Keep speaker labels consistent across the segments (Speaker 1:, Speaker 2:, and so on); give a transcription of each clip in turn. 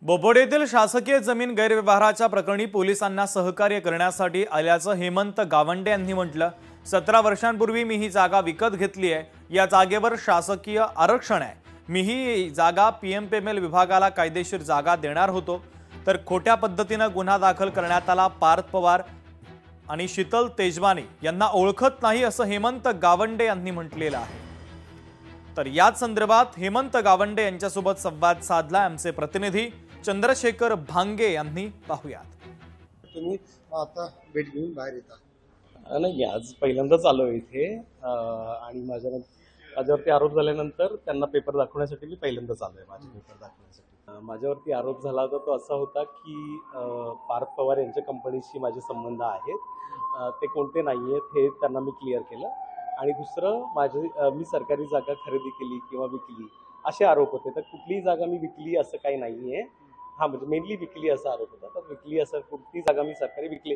Speaker 1: बोपोडीतील शासकीय जमीन गैरव्यवहाराच्या प्रकरणी पोलिसांना सहकार्य करण्यासाठी आल्याचं हेमंत गावंडे यांनी म्हटलं। 17 वर्षांपूर्वी मी ही जागा विकत घेतली आहे। या जागेवर शासकीय आरक्षण आहे। मी ही जागा पीएमपीएमएल विभागाला कायदेशीर जागा देणार होतो, तर खोट्या पद्धतीने गुन्हा दाखल करण्यात आला। पार्थ पवार आणि शीतल तेजवानी यांना ओळखत नाही असं हेमंत गावंडे यांनी म्हटलेलं आहे। तर याच संदर्भात हेमंत गावंडे यांच्यासोबत संवाद साधला आमचे प्रतिनिधी चंद्रशेखर भांगे यांनी। पाहूयात।
Speaker 2: तुम्ही आता भेट घेऊन बाहेर येता?
Speaker 3: नाही, आज पहिल्यांदाच आलो इथे आणि माझ्यावरती आरोप झाल्यानंतर त्यांना पेपर दाखवण्यासाठी मी पहिल्यांदाच आलोय। माझे पेपर दाखवण्यासाठी माझ्यावरती आरोप झाला होता तो असा होता की पार्थ पवार यांच्या कंपनीशी माझे संबंध आहेत, ते कोणते नाही आहेत हे त्यांना मी क्लिअर केलं। आणि दुसरं मी सरकारी जागा खरेदी केली किंवा विकली असे आरोप होते। तर कुठलीही जागा मी विकली असं काही नाही आहे। हां, म्हणजे मेनली विकली असा आरोप होता। तर विकली असं कुठली जागा मी सरकारी विकली,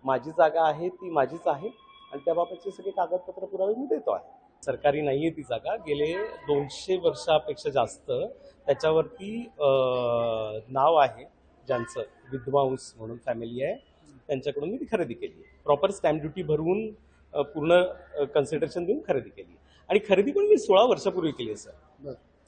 Speaker 3: माझी जागा आहे ती माझीच आहे आणि त्याबाबतचे सगळे कागदपत्र पुरावे मी देतो आहे। सरकारी नाही आहे ती जागा, गेले 200 वर्षापेक्षा जास्त त्याच्यावरती नाव आहे ज्यांचं, विद्वांस म्हणून फॅमिली आहे, त्यांच्याकडून मी ती खरेदी केली आहे। प्रॉपर स्टॅम्प ड्युटी भरवून पूर्ण कन्सिडरेशन देऊन खरेदी केली आणि खरेदी पण मी 16 वर्षापूर्वी केली आहे सर।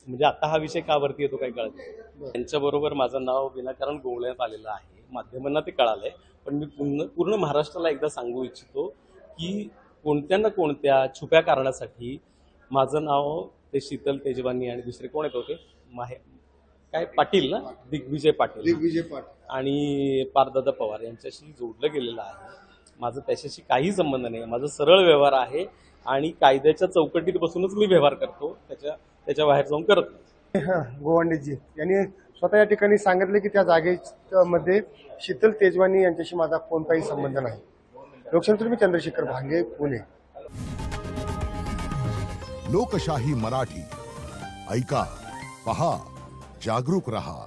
Speaker 3: म्हणजे आता हा विषय का वरती येतो काही कळत नाही। त्यांच्याबरोबर माझं नाव विनाकारण गोवण्यात आलेलं आहे, माध्यमांना ते कळालंय। पण मी पूर्ण महाराष्ट्राला एकदा सांगू इच्छितो की कोणत्या ना कोणत्या छुप्या कारणासाठी माझं नाव ते शीतल तेजवानी आणि दुसरे कोण येत होते काय पाटील ना, दिग्विजय पाटील आणि पार्थदादा पवार यांच्याशी जोडलं गेलेलं आहे। माझं त्याच्याशी काही संबंध नाही। माझा सरळ व्यवहार आहे आणि कायद्याच्या चौकटीत बसूनच मी व्यवहार करतो, त्याच्या बाहेर जाऊन करत नाही।
Speaker 2: गोवंडेजी यांनी स्वतः या ठिकाणी सांगितले की त्या जागेमध्ये शीतल तेजवानी यांच्याशी माझा कोणताही संबंध नाही। लोकशाही मी चंद्रशेखर भांगे, पुणे।
Speaker 4: लोकशाही मराठी ऐका, पहा, जागरूक रहा।